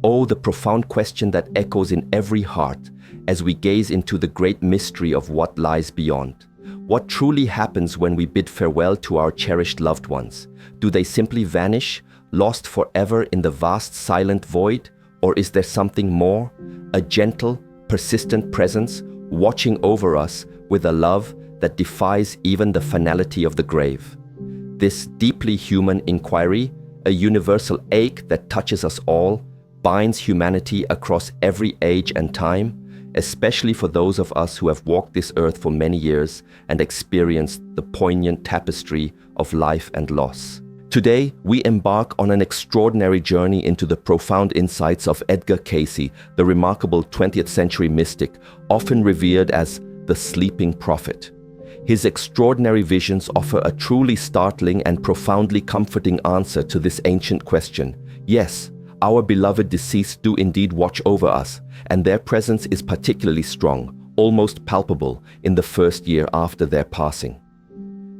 Oh, the profound question that echoes in every heart as we gaze into the great mystery of what lies beyond. What truly happens when we bid farewell to our cherished loved ones? Do they simply vanish, lost forever in the vast silent void? Or is there something more? A gentle, persistent presence watching over us with a love that defies even the finality of the grave. This deeply human inquiry, a universal ache that touches us all, binds humanity across every age and time, especially for those of us who have walked this earth for many years and experienced the poignant tapestry of life and loss. Today, we embark on an extraordinary journey into the profound insights of Edgar Cayce, the remarkable 20th century mystic, often revered as the sleeping prophet. His extraordinary visions offer a truly startling and profoundly comforting answer to this ancient question. Yes, our beloved deceased do indeed watch over us, and their presence is particularly strong, almost palpable, in the first year after their passing.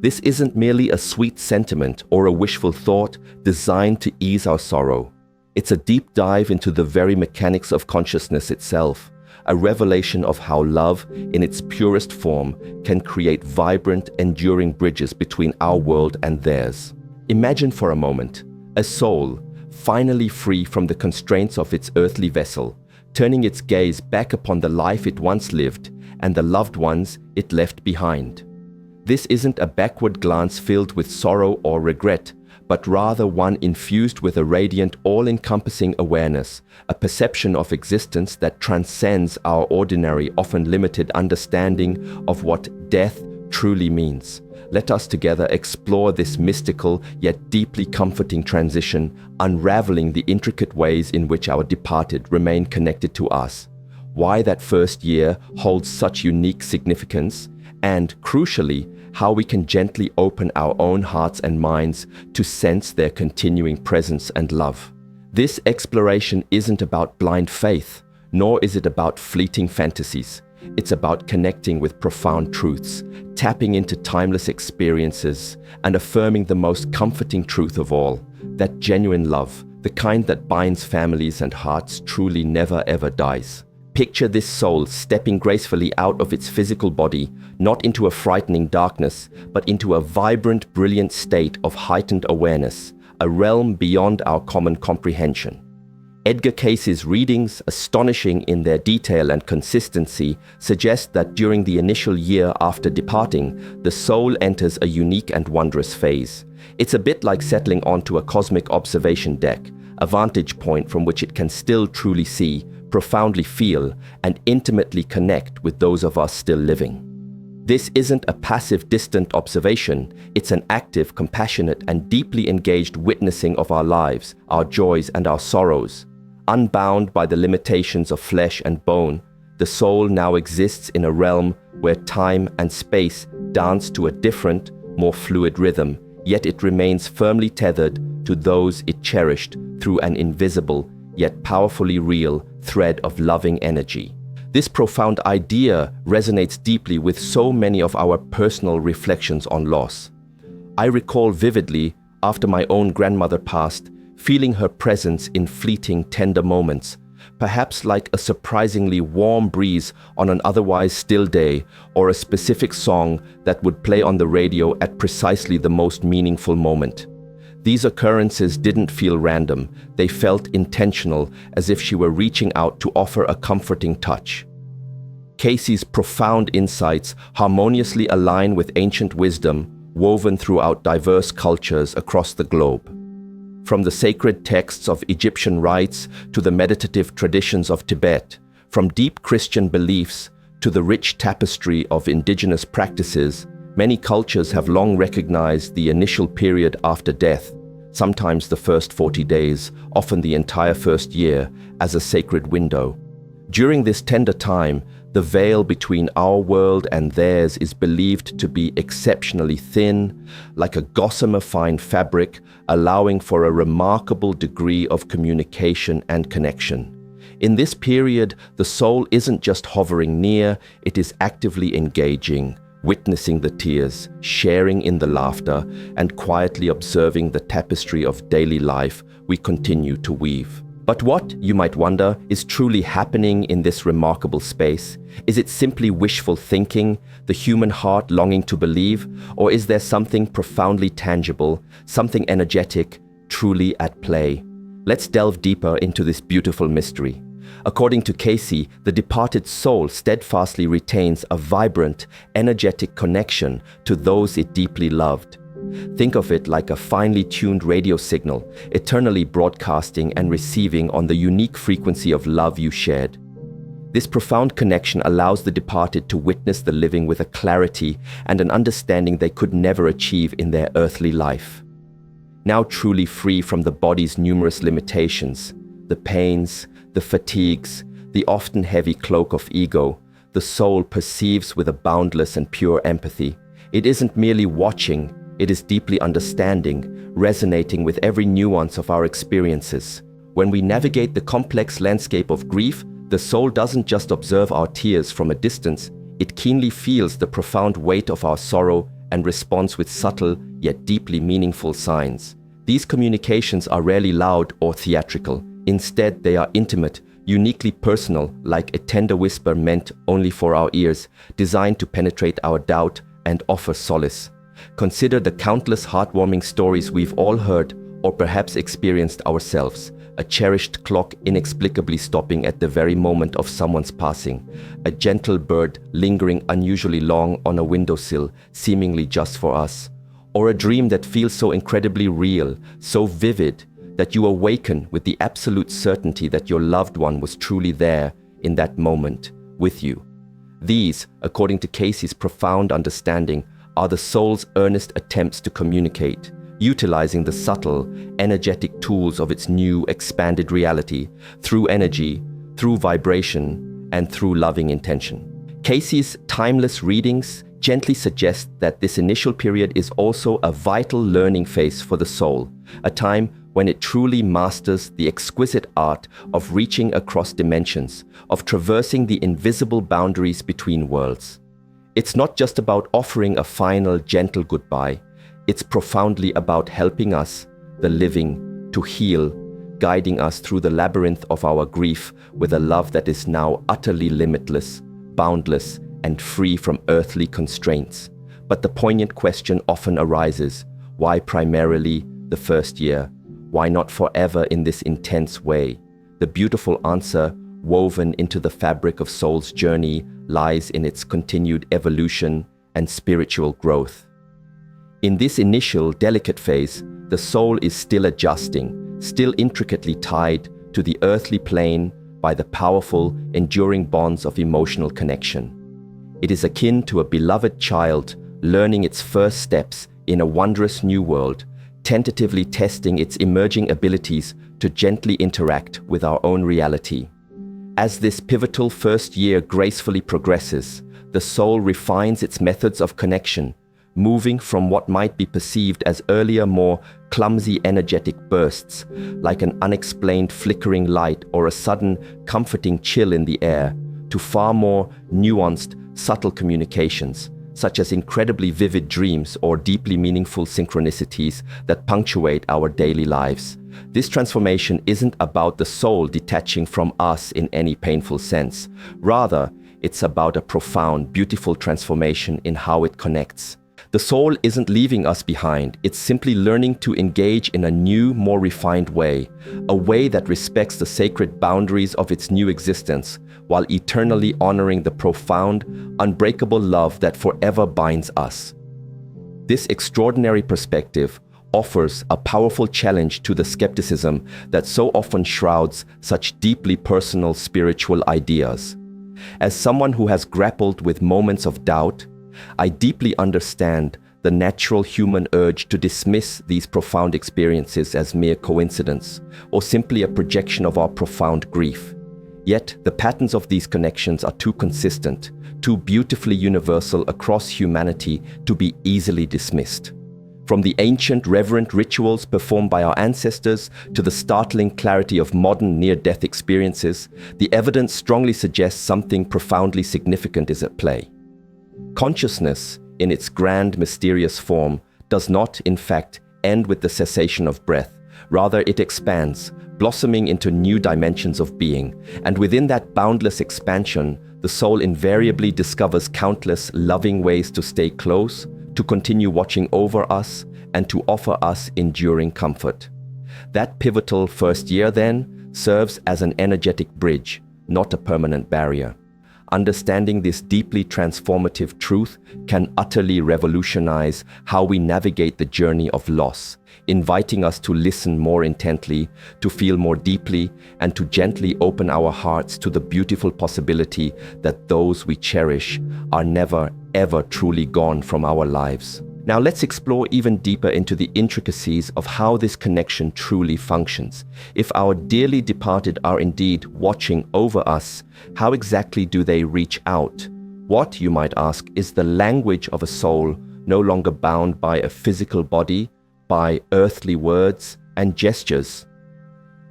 This isn't merely a sweet sentiment or a wishful thought designed to ease our sorrow. It's a deep dive into the very mechanics of consciousness itself, a revelation of how love, in its purest form, can create vibrant, enduring bridges between our world and theirs. Imagine for a moment a soul, finally free from the constraints of its earthly vessel, turning its gaze back upon the life it once lived and the loved ones it left behind. This isn't a backward glance filled with sorrow or regret, but rather one infused with a radiant, all-encompassing awareness, a perception of existence that transcends our ordinary, often limited understanding of what death truly means. Let us together explore this mystical yet deeply comforting transition, unraveling the intricate ways in which our departed remain connected to us, why that first year holds such unique significance, and, crucially, how we can gently open our own hearts and minds to sense their continuing presence and love. This exploration isn't about blind faith, nor is it about fleeting fantasies. It's about connecting with profound truths, tapping into timeless experiences, and affirming the most comforting truth of all, that genuine love, the kind that binds families and hearts, truly never ever dies. Picture this soul stepping gracefully out of its physical body, not into a frightening darkness, but into a vibrant, brilliant state of heightened awareness, a realm beyond our common comprehension. Edgar Cayce's readings, astonishing in their detail and consistency, suggest that during the initial year after departing, the soul enters a unique and wondrous phase. It's a bit like settling onto a cosmic observation deck, a vantage point from which it can still truly see, profoundly feel, and intimately connect with those of us still living. This isn't a passive, distant observation. It's an active, compassionate, and deeply engaged witnessing of our lives, our joys, and our sorrows. Unbound by the limitations of flesh and bone, the soul now exists in a realm where time and space dance to a different, more fluid rhythm, yet it remains firmly tethered to those it cherished through an invisible, yet powerfully real thread of loving energy. This profound idea resonates deeply with so many of our personal reflections on loss. I recall vividly, after my own grandmother passed, feeling her presence in fleeting, tender moments, perhaps like a surprisingly warm breeze on an otherwise still day, or a specific song that would play on the radio at precisely the most meaningful moment. These occurrences didn't feel random, they felt intentional, as if she were reaching out to offer a comforting touch. Cayce's profound insights harmoniously align with ancient wisdom woven throughout diverse cultures across the globe. From the sacred texts of Egyptian rites to the meditative traditions of Tibet, from deep Christian beliefs to the rich tapestry of indigenous practices, many cultures have long recognized the initial period after death, sometimes the first 40 days, often the entire first year, as a sacred window. During this tender time, the veil between our world and theirs is believed to be exceptionally thin, like a gossamer fine fabric, allowing for a remarkable degree of communication and connection. In this period, the soul isn't just hovering near, it is actively engaging, witnessing the tears, sharing in the laughter, and quietly observing the tapestry of daily life we continue to weave. But what, you might wonder, is truly happening in this remarkable space? Is it simply wishful thinking, the human heart longing to believe, or is there something profoundly tangible, something energetic, truly at play? Let's delve deeper into this beautiful mystery. According to Casey, the departed soul steadfastly retains a vibrant, energetic connection to those it deeply loved. Think of it like a finely tuned radio signal, eternally broadcasting and receiving on the unique frequency of love you shared. This profound connection allows the departed to witness the living with a clarity and an understanding they could never achieve in their earthly life. Now truly free from the body's numerous limitations, the pains, the fatigues, the often heavy cloak of ego, the soul perceives with a boundless and pure empathy. It isn't merely watching, it is deeply understanding, resonating with every nuance of our experiences. When we navigate the complex landscape of grief, the soul doesn't just observe our tears from a distance, it keenly feels the profound weight of our sorrow and responds with subtle yet deeply meaningful signs. These communications are rarely loud or theatrical. Instead, they are intimate, uniquely personal, like a tender whisper meant only for our ears, designed to penetrate our doubt and offer solace. Consider the countless heartwarming stories we've all heard or perhaps experienced ourselves. A cherished clock inexplicably stopping at the very moment of someone's passing. A gentle bird lingering unusually long on a windowsill, seemingly just for us. Or a dream that feels so incredibly real, so vivid, that you awaken with the absolute certainty that your loved one was truly there in that moment with you. These, according to Casey's profound understanding, are the soul's earnest attempts to communicate, utilizing the subtle, energetic tools of its new, expanded reality through energy, through vibration, and through loving intention. Casey's timeless readings gently suggest that this initial period is also a vital learning phase for the soul, a time when it truly masters the exquisite art of reaching across dimensions, of traversing the invisible boundaries between worlds. It's not just about offering a final, gentle goodbye. It's profoundly about helping us, the living, to heal, guiding us through the labyrinth of our grief with a love that is now utterly limitless, boundless, and free from earthly constraints. But the poignant question often arises, why primarily the first year? Why not forever in this intense way? The beautiful answer, woven into the fabric of soul's journey, lies in its continued evolution and spiritual growth. In this initial, delicate phase, the soul is still adjusting, still intricately tied to the earthly plane by the powerful, enduring bonds of emotional connection. It is akin to a beloved child learning its first steps in a wondrous new world, tentatively testing its emerging abilities to gently interact with our own reality. As this pivotal first year gracefully progresses, the soul refines its methods of connection, moving from what might be perceived as earlier, more clumsy energetic bursts, like an unexplained flickering light or a sudden comforting chill in the air, to far more nuanced, subtle communications, such as incredibly vivid dreams or deeply meaningful synchronicities that punctuate our daily lives. This transformation isn't about the soul detaching from us in any painful sense. Rather, it's about a profound, beautiful transformation in how it connects. The soul isn't leaving us behind, it's simply learning to engage in a new, more refined way, a way that respects the sacred boundaries of its new existence, while eternally honoring the profound, unbreakable love that forever binds us. This extraordinary perspective offers a powerful challenge to the skepticism that so often shrouds such deeply personal spiritual ideas. As someone who has grappled with moments of doubt, I deeply understand the natural human urge to dismiss these profound experiences as mere coincidence or simply a projection of our profound grief. Yet, the patterns of these connections are too consistent, too beautifully universal across humanity to be easily dismissed. From the ancient reverent rituals performed by our ancestors to the startling clarity of modern near-death experiences, the evidence strongly suggests something profoundly significant is at play. Consciousness, in its grand, mysterious form, does not, in fact, end with the cessation of breath. Rather, it expands, blossoming into new dimensions of being. And within that boundless expansion, the soul invariably discovers countless loving ways to stay close, to continue watching over us, and to offer us enduring comfort. That pivotal first year, then, serves as an energetic bridge, not a permanent barrier. Understanding this deeply transformative truth can utterly revolutionize how we navigate the journey of loss, inviting us to listen more intently, to feel more deeply, and to gently open our hearts to the beautiful possibility that those we cherish are never, ever truly gone from our lives. Now let's explore even deeper into the intricacies of how this connection truly functions. If our dearly departed are indeed watching over us, how exactly do they reach out? What, you might ask, is the language of a soul no longer bound by a physical body, by earthly words and gestures?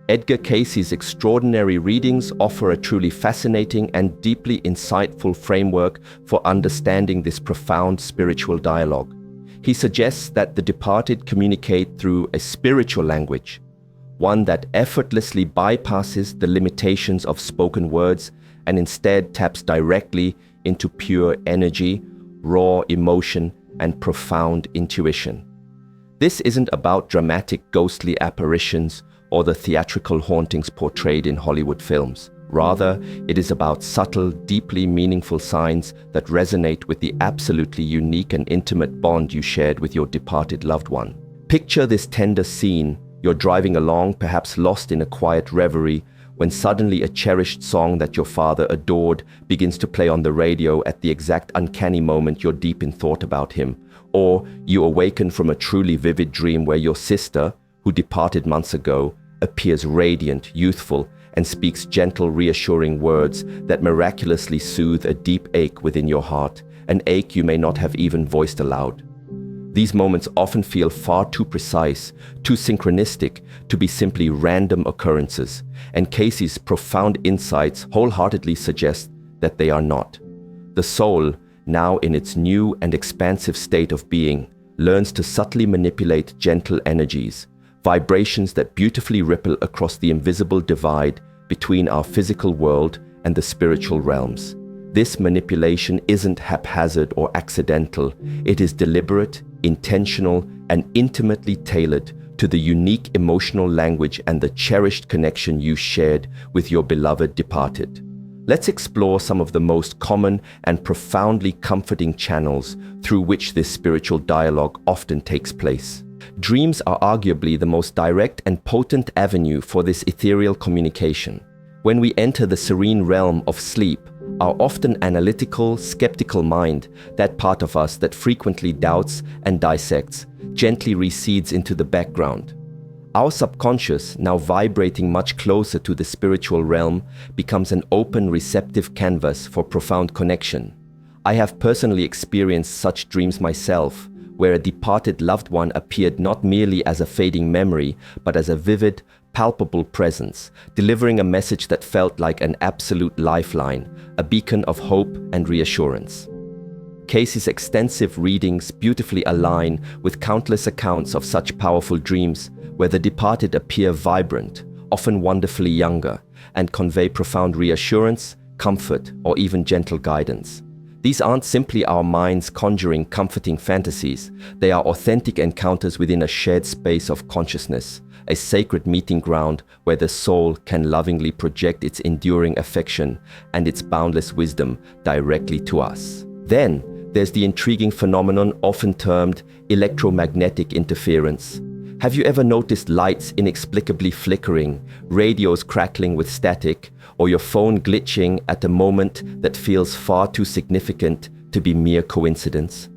Edgar Cayce's extraordinary readings offer a truly fascinating and deeply insightful framework for understanding this profound spiritual dialogue. He suggests that the departed communicate through a spiritual language, one that effortlessly bypasses the limitations of spoken words and instead taps directly into pure energy, raw emotion, and profound intuition. This isn't about dramatic ghostly apparitions or the theatrical hauntings portrayed in Hollywood films. Rather, it is about subtle, deeply meaningful signs that resonate with the absolutely unique and intimate bond you shared with your departed loved one. Picture this tender scene. You're driving along, perhaps lost in a quiet reverie, when suddenly a cherished song that your father adored begins to play on the radio at the exact uncanny moment you're deep in thought about him. Or you awaken from a truly vivid dream where your sister, who departed months ago, appears radiant, youthful, and speaks gentle, reassuring words that miraculously soothe a deep ache within your heart, an ache you may not have even voiced aloud. These moments often feel far too precise, too synchronistic to be simply random occurrences, and Cayce's profound insights wholeheartedly suggest that they are not. The soul, now in its new and expansive state of being, learns to subtly manipulate gentle energies, vibrations that beautifully ripple across the invisible divide between our physical world and the spiritual realms. This manipulation isn't haphazard or accidental. It is deliberate, intentional, and intimately tailored to the unique emotional language and the cherished connection you shared with your beloved departed. Let's explore some of the most common and profoundly comforting channels through which this spiritual dialogue often takes place. Dreams are arguably the most direct and potent avenue for this ethereal communication. When we enter the serene realm of sleep, our often analytical, skeptical mind, that part of us that frequently doubts and dissects, gently recedes into the background. Our subconscious, now vibrating much closer to the spiritual realm, becomes an open, receptive canvas for profound connection. I have personally experienced such dreams myself, where a departed loved one appeared not merely as a fading memory, but as a vivid, palpable presence, delivering a message that felt like an absolute lifeline, a beacon of hope and reassurance. Cayce's extensive readings beautifully align with countless accounts of such powerful dreams, where the departed appear vibrant, often wonderfully younger, and convey profound reassurance, comfort, or even gentle guidance. These aren't simply our minds conjuring comforting fantasies. They are authentic encounters within a shared space of consciousness, a sacred meeting ground where the soul can lovingly project its enduring affection and its boundless wisdom directly to us. Then, there's the intriguing phenomenon often termed electromagnetic interference. Have you ever noticed lights inexplicably flickering, radios crackling with static, or your phone glitching at a moment that feels far too significant to be mere coincidence?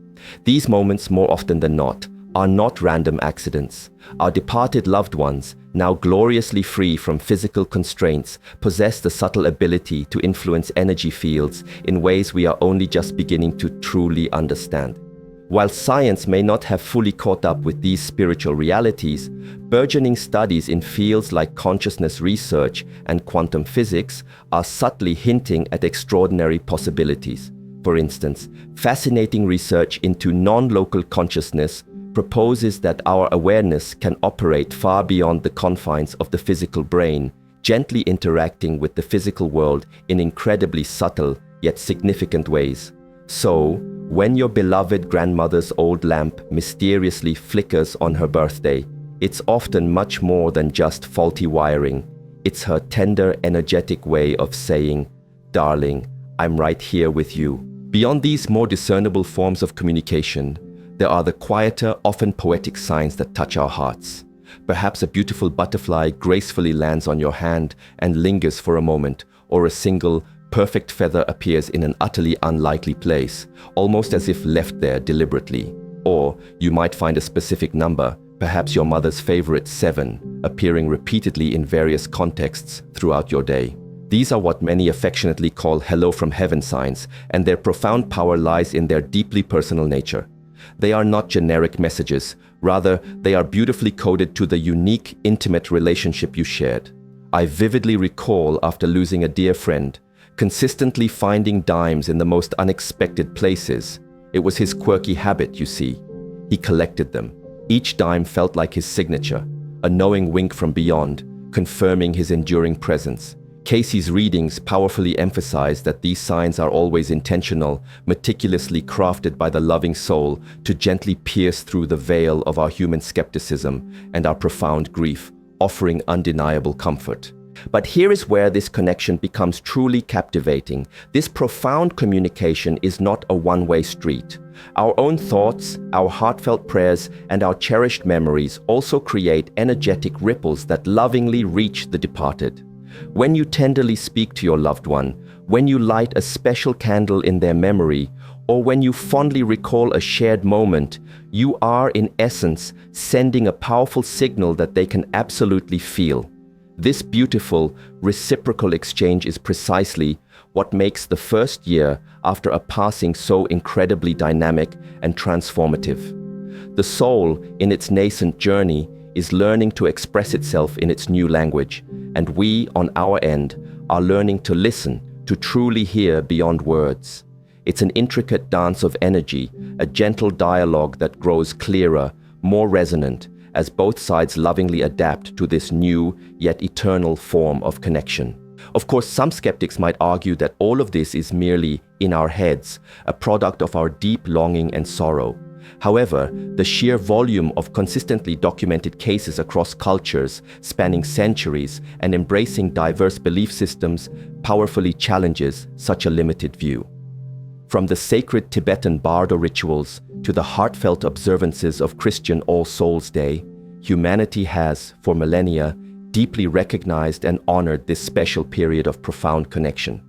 These moments, more often than not, are not random accidents. Our departed loved ones, now gloriously free from physical constraints, possess the subtle ability to influence energy fields in ways we are only just beginning to truly understand. While science may not have fully caught up with these spiritual realities, burgeoning studies in fields like consciousness research and quantum physics are subtly hinting at extraordinary possibilities. For instance, fascinating research into non-local consciousness, proposes that our awareness can operate far beyond the confines of the physical brain, gently interacting with the physical world in incredibly subtle yet significant ways. So, when your beloved grandmother's old lamp mysteriously flickers on her birthday, it's often much more than just faulty wiring. It's her tender, energetic way of saying, "Darling, I'm right here with you." Beyond these more discernible forms of communication, there are the quieter, often poetic signs that touch our hearts. Perhaps a beautiful butterfly gracefully lands on your hand and lingers for a moment, or a single, perfect feather appears in an utterly unlikely place, almost as if left there deliberately. Or you might find a specific number, perhaps your mother's favorite 7, appearing repeatedly in various contexts throughout your day. These are what many affectionately call hello from heaven signs, and their profound power lies in their deeply personal nature. They are not generic messages, rather, they are beautifully coded to the unique, intimate relationship you shared. I vividly recall, after losing a dear friend, consistently finding dimes in the most unexpected places. It was his quirky habit, you see. He collected them. Each dime felt like his signature, a knowing wink from beyond, confirming his enduring presence. Casey's readings powerfully emphasize that these signs are always intentional, meticulously crafted by the loving soul to gently pierce through the veil of our human skepticism and our profound grief, offering undeniable comfort. But here is where this connection becomes truly captivating. This profound communication is not a one-way street. Our own thoughts, our heartfelt prayers, and our cherished memories also create energetic ripples that lovingly reach the departed. When you tenderly speak to your loved one, when you light a special candle in their memory, or when you fondly recall a shared moment, you are, in essence, sending a powerful signal that they can absolutely feel. This beautiful, reciprocal exchange is precisely what makes the first year after a passing so incredibly dynamic and transformative. The soul, in its nascent journey, is learning to express itself in its new language, and we, on our end, are learning to listen, to truly hear beyond words. It's an intricate dance of energy, a gentle dialogue that grows clearer, more resonant, as both sides lovingly adapt to this new, yet eternal form of connection. Of course, some skeptics might argue that all of this is merely in our heads, a product of our deep longing and sorrow. However, the sheer volume of consistently documented cases across cultures, spanning centuries and embracing diverse belief systems, powerfully challenges such a limited view. From the sacred Tibetan bardo rituals to the heartfelt observances of Christian All Souls' Day, humanity has, for millennia, deeply recognized and honored this special period of profound connection.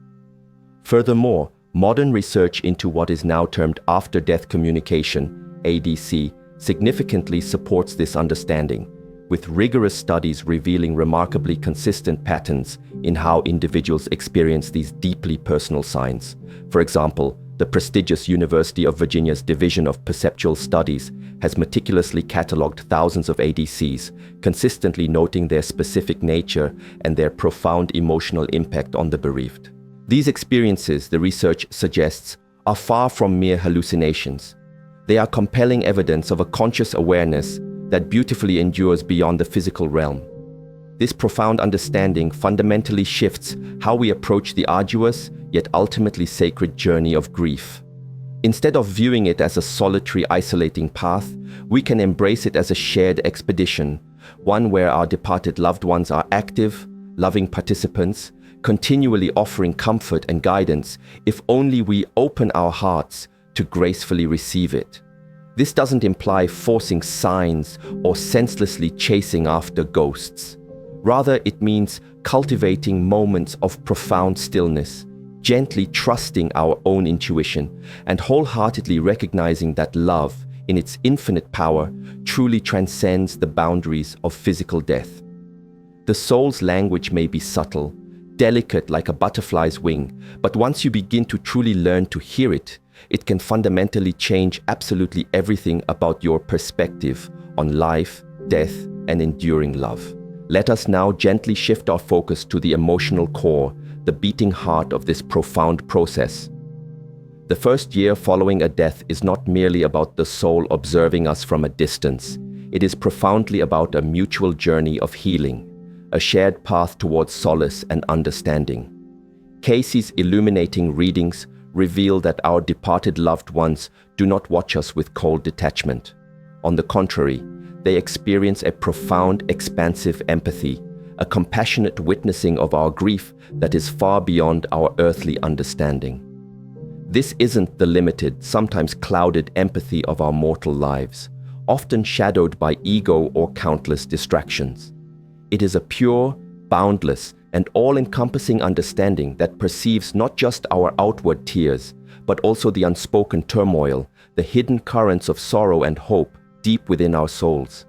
Furthermore, modern research into what is now termed after-death communication, ADC, significantly supports this understanding, with rigorous studies revealing remarkably consistent patterns in how individuals experience these deeply personal signs. For example, the prestigious University of Virginia's Division of Perceptual Studies has meticulously catalogued thousands of ADCs, consistently noting their specific nature and their profound emotional impact on the bereaved. These experiences, the research suggests, are far from mere hallucinations. They are compelling evidence of a conscious awareness that beautifully endures beyond the physical realm. This profound understanding fundamentally shifts how we approach the arduous, yet ultimately sacred journey of grief. Instead of viewing it as a solitary, isolating path, we can embrace it as a shared expedition, one where our departed loved ones are active, loving participants, continually offering comfort and guidance, if only we open our hearts to gracefully receive it. This doesn't imply forcing signs or senselessly chasing after ghosts. Rather, it means cultivating moments of profound stillness, gently trusting our own intuition, and wholeheartedly recognizing that love, in its infinite power, truly transcends the boundaries of physical death. The soul's language may be subtle, delicate like a butterfly's wing, but once you begin to truly learn to hear it, it can fundamentally change absolutely everything about your perspective on life, death, and enduring love. Let us now gently shift our focus to the emotional core, the beating heart of this profound process. The first year following a death is not merely about the soul observing us from a distance. It is profoundly about a mutual journey of healing, a shared path towards solace and understanding. Casey's illuminating readings reveal that our departed loved ones do not watch us with cold detachment. On the contrary, they experience a profound, expansive empathy, a compassionate witnessing of our grief that is far beyond our earthly understanding. This isn't the limited, sometimes clouded empathy of our mortal lives, often shadowed by ego or countless distractions. It is a pure, boundless, and all-encompassing understanding that perceives not just our outward tears, but also the unspoken turmoil, the hidden currents of sorrow and hope deep within our souls.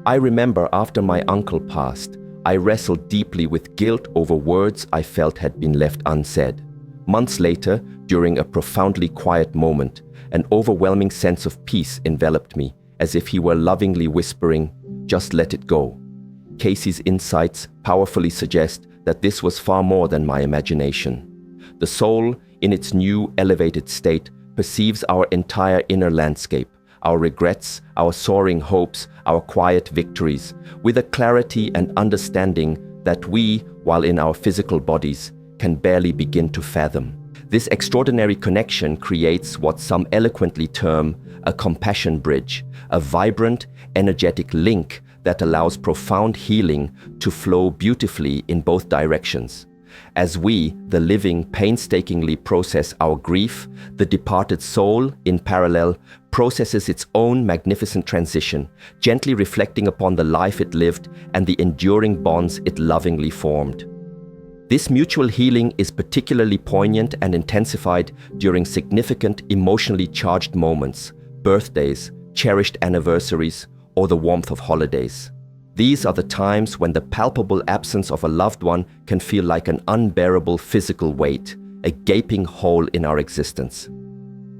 I remember after my uncle passed, I wrestled deeply with guilt over words I felt had been left unsaid. Months later, during a profoundly quiet moment, an overwhelming sense of peace enveloped me, as if he were lovingly whispering, "Just let it go." Casey's insights powerfully suggest that this was far more than my imagination. The soul, in its new elevated state, perceives our entire inner landscape, our regrets, our soaring hopes, our quiet victories, with a clarity and understanding that we, while in our physical bodies, can barely begin to fathom. This extraordinary connection creates what some eloquently term a compassion bridge, a vibrant, energetic link that allows profound healing to flow beautifully in both directions. As we, the living, painstakingly process our grief, the departed soul, in parallel, processes its own magnificent transition, gently reflecting upon the life it lived and the enduring bonds it lovingly formed. This mutual healing is particularly poignant and intensified during significant, emotionally charged moments, birthdays, cherished anniversaries, or the warmth of holidays. These are the times when the palpable absence of a loved one can feel like an unbearable physical weight, a gaping hole in our existence.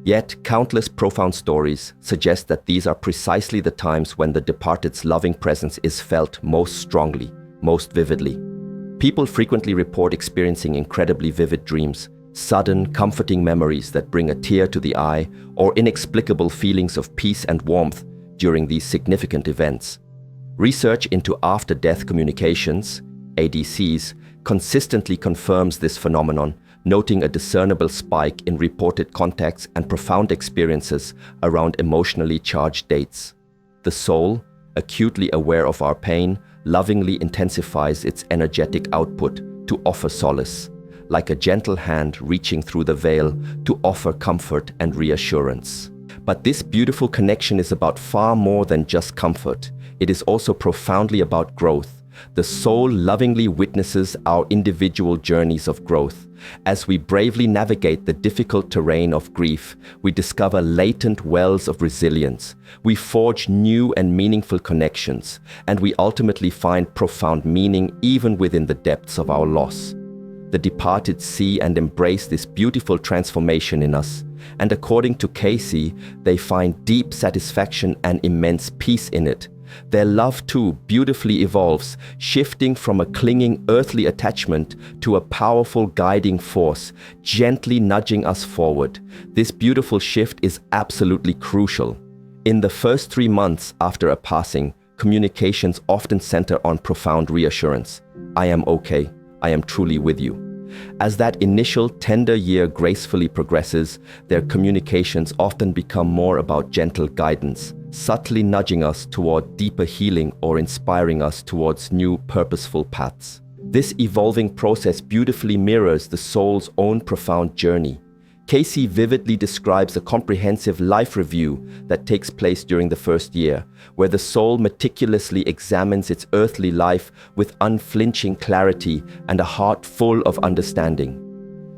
Yet, countless profound stories suggest that these are precisely the times when the departed's loving presence is felt most strongly, most vividly. People frequently report experiencing incredibly vivid dreams, sudden, comforting memories that bring a tear to the eye, or inexplicable feelings of peace and warmth during these significant events. Research into after-death communications, ADCs, consistently confirms this phenomenon, noting a discernible spike in reported contacts and profound experiences around emotionally charged dates. The soul, acutely aware of our pain, lovingly intensifies its energetic output to offer solace, like a gentle hand reaching through the veil to offer comfort and reassurance. But this beautiful connection is about far more than just comfort. It is also profoundly about growth. The soul lovingly witnesses our individual journeys of growth. As we bravely navigate the difficult terrain of grief, we discover latent wells of resilience. We forge new and meaningful connections, and we ultimately find profound meaning even within the depths of our loss. The departed see and embrace this beautiful transformation in us, and according to Casey, they find deep satisfaction and immense peace in it. Their love too beautifully evolves, shifting from a clinging earthly attachment to a powerful guiding force, gently nudging us forward. This beautiful shift is absolutely crucial. In the first 3 months after a passing, communications often center on profound reassurance. "I am okay. I am truly with you." As that initial tender year gracefully progresses, their communications often become more about gentle guidance, subtly nudging us toward deeper healing or inspiring us towards new purposeful paths. This evolving process beautifully mirrors the soul's own profound journey. Casey vividly describes a comprehensive life review that takes place during the first year, where the soul meticulously examines its earthly life with unflinching clarity and a heart full of understanding.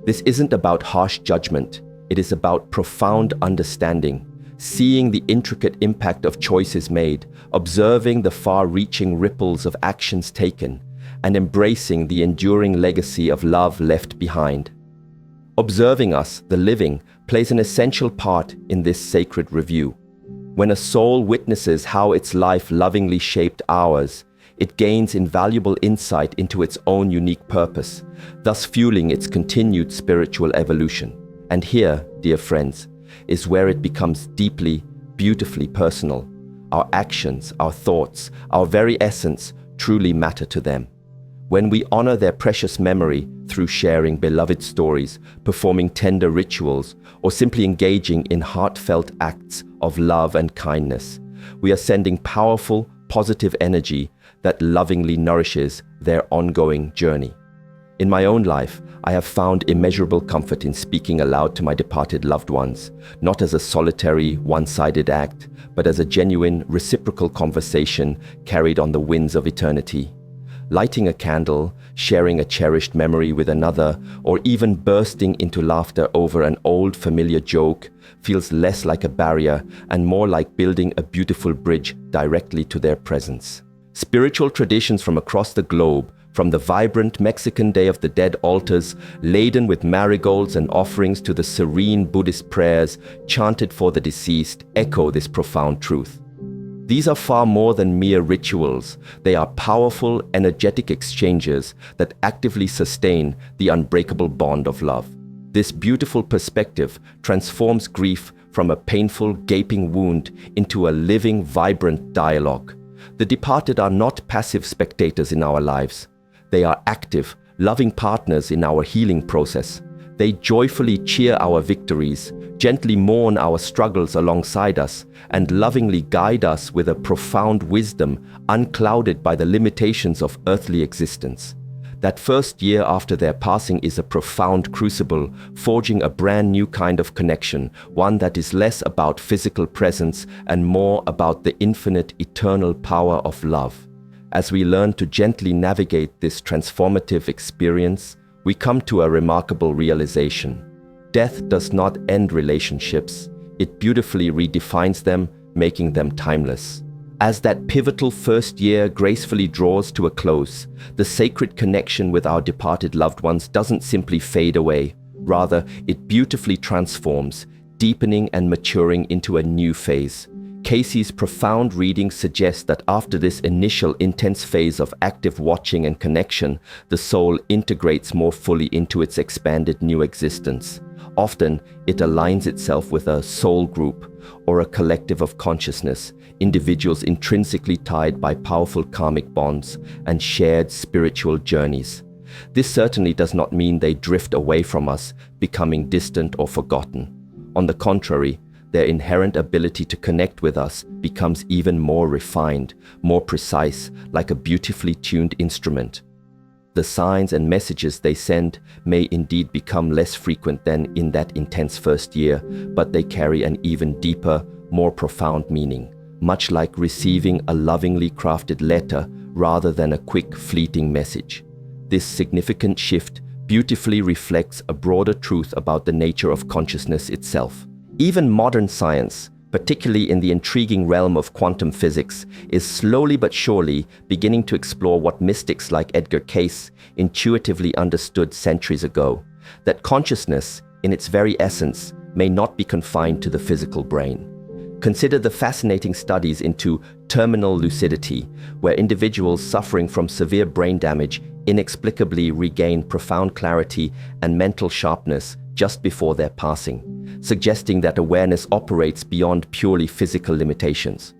This isn't about harsh judgment, it is about profound understanding, seeing the intricate impact of choices made, observing the far-reaching ripples of actions taken, and embracing the enduring legacy of love left behind. Observing us, the living, plays an essential part in this sacred review. When a soul witnesses how its life lovingly shaped ours, it gains invaluable insight into its own unique purpose, thus fueling its continued spiritual evolution. And here, dear friends, is where it becomes deeply, beautifully personal. Our actions, our thoughts, our very essence truly matter to them. When we honor their precious memory through sharing beloved stories, performing tender rituals, or simply engaging in heartfelt acts of love and kindness, we are sending powerful, positive energy that lovingly nourishes their ongoing journey. In my own life, I have found immeasurable comfort in speaking aloud to my departed loved ones, not as a solitary, one-sided act, but as a genuine, reciprocal conversation carried on the winds of eternity. Lighting a candle, sharing a cherished memory with another, or even bursting into laughter over an old familiar joke feels less like a barrier and more like building a beautiful bridge directly to their presence. Spiritual traditions from across the globe, from the vibrant Mexican Day of the Dead altars laden with marigolds and offerings to the serene Buddhist prayers chanted for the deceased, echo this profound truth. These are far more than mere rituals. They are powerful, energetic exchanges that actively sustain the unbreakable bond of love. This beautiful perspective transforms grief from a painful, gaping wound into a living, vibrant dialogue. The departed are not passive spectators in our lives. They are active, loving partners in our healing process. They joyfully cheer our victories, gently mourn our struggles alongside us, and lovingly guide us with a profound wisdom unclouded by the limitations of earthly existence. That first year after their passing is a profound crucible, forging a brand new kind of connection, one that is less about physical presence and more about the infinite, eternal power of love. As we learn to gently navigate this transformative experience, we come to a remarkable realization. Death does not end relationships, it beautifully redefines them, making them timeless. As that pivotal first year gracefully draws to a close, the sacred connection with our departed loved ones doesn't simply fade away. Rather, it beautifully transforms, deepening and maturing into a new phase. Casey's profound reading suggests that after this initial intense phase of active watching and connection, the soul integrates more fully into its expanded new existence. Often, it aligns itself with a soul group or a collective of consciousness, individuals intrinsically tied by powerful karmic bonds and shared spiritual journeys. This certainly does not mean they drift away from us, becoming distant or forgotten. On the contrary, their inherent ability to connect with us becomes even more refined, more precise, like a beautifully tuned instrument. The signs and messages they send may indeed become less frequent than in that intense first year, but they carry an even deeper, more profound meaning, much like receiving a lovingly crafted letter rather than a quick, fleeting message. This significant shift beautifully reflects a broader truth about the nature of consciousness itself. Even modern science, particularly in the intriguing realm of quantum physics, is slowly but surely beginning to explore what mystics like Edgar Cayce intuitively understood centuries ago, that consciousness, in its very essence, may not be confined to the physical brain. Consider the fascinating studies into terminal lucidity, where individuals suffering from severe brain damage inexplicably regain profound clarity and mental sharpness just before their passing, suggesting that awareness operates beyond purely physical limitations.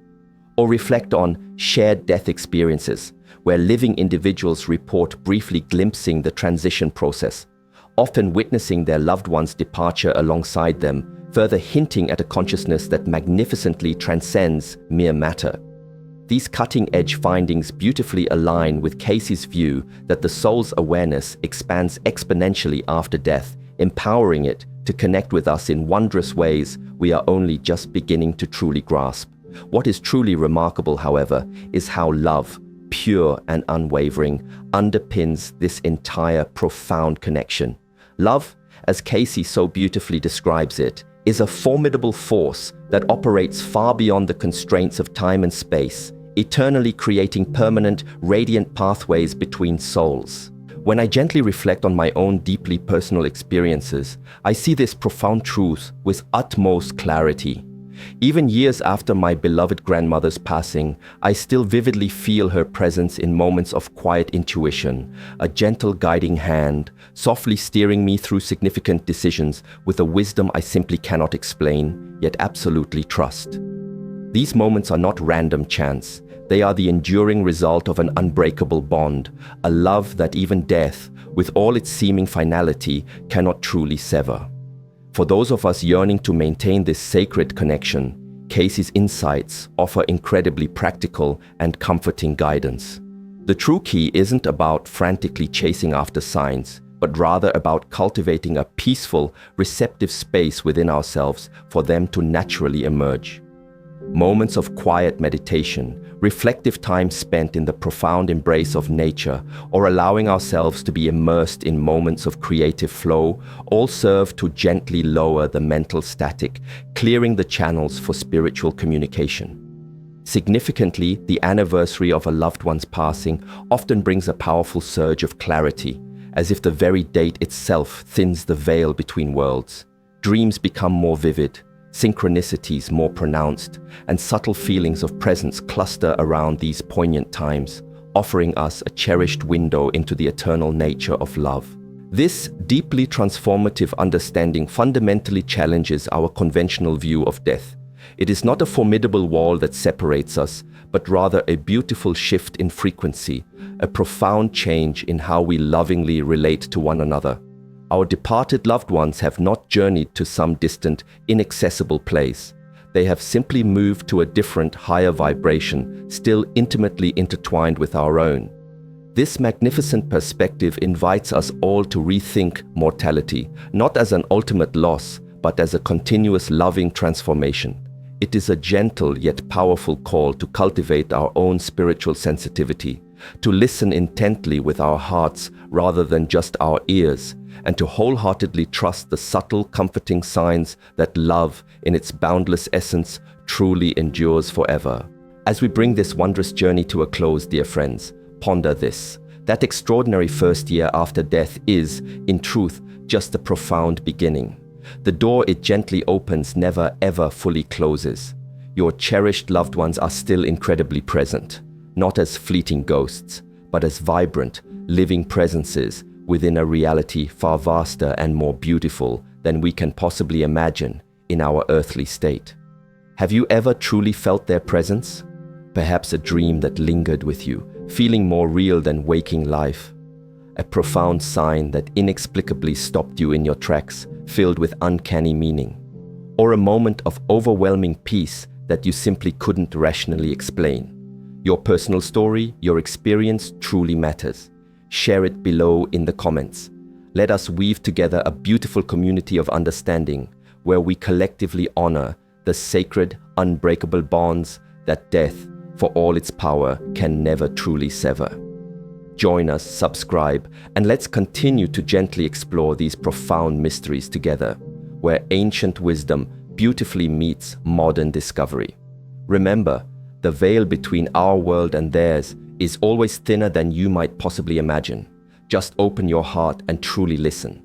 Or reflect on shared death experiences, where living individuals report briefly glimpsing the transition process, often witnessing their loved one's departure alongside them, further hinting at a consciousness that magnificently transcends mere matter. These cutting-edge findings beautifully align with Casey's view that the soul's awareness expands exponentially after death, empowering it to connect with us in wondrous ways we are only just beginning to truly grasp. What is truly remarkable, however, is how love, pure and unwavering, underpins this entire profound connection. Love, as Casey so beautifully describes it, is a formidable force that operates far beyond the constraints of time and space, eternally creating permanent, radiant pathways between souls. When I gently reflect on my own deeply personal experiences, I see this profound truth with utmost clarity. Even years after my beloved grandmother's passing, I still vividly feel her presence in moments of quiet intuition, a gentle guiding hand, softly steering me through significant decisions with a wisdom I simply cannot explain, yet absolutely trust. These moments are not random chance. They are the enduring result of an unbreakable bond, a love that even death, with all its seeming finality, cannot truly sever. For those of us yearning to maintain this sacred connection, Casey's insights offer incredibly practical and comforting guidance. The true key isn't about frantically chasing after signs, but rather about cultivating a peaceful, receptive space within ourselves for them to naturally emerge. Moments of quiet meditation, reflective time spent in the profound embrace of nature, or allowing ourselves to be immersed in moments of creative flow, all serve to gently lower the mental static, clearing the channels for spiritual communication. Significantly, the anniversary of a loved one's passing often brings a powerful surge of clarity, as if the very date itself thins the veil between worlds. Dreams become more vivid, synchronicities more pronounced, and subtle feelings of presence cluster around these poignant times, offering us a cherished window into the eternal nature of love. This deeply transformative understanding fundamentally challenges our conventional view of death. It is not a formidable wall that separates us, but rather a beautiful shift in frequency, a profound change in how we lovingly relate to one another. Our departed loved ones have not journeyed to some distant, inaccessible place. They have simply moved to a different, higher vibration, still intimately intertwined with our own. This magnificent perspective invites us all to rethink mortality, not as an ultimate loss, but as a continuous loving transformation. It is a gentle yet powerful call to cultivate our own spiritual sensitivity, to listen intently with our hearts rather than just our ears, and to wholeheartedly trust the subtle, comforting signs that love, in its boundless essence, truly endures forever. As we bring this wondrous journey to a close, dear friends, ponder this. That extraordinary first year after death is, in truth, just a profound beginning. The door it gently opens never ever fully closes. Your cherished loved ones are still incredibly present, not as fleeting ghosts, but as vibrant, living presences within a reality far vaster and more beautiful than we can possibly imagine in our earthly state. Have you ever truly felt their presence? Perhaps a dream that lingered with you, feeling more real than waking life. A profound sign that inexplicably stopped you in your tracks, filled with uncanny meaning. Or a moment of overwhelming peace that you simply couldn't rationally explain. Your personal story, your experience truly matters. Share it below in the comments. Let us weave together a beautiful community of understanding where we collectively honor the sacred, unbreakable bonds that death, for all its power, can never truly sever. Join us, subscribe, and let's continue to gently explore these profound mysteries together, where ancient wisdom beautifully meets modern discovery. Remember, the veil between our world and theirs is always thinner than you might possibly imagine. Just open your heart and truly listen.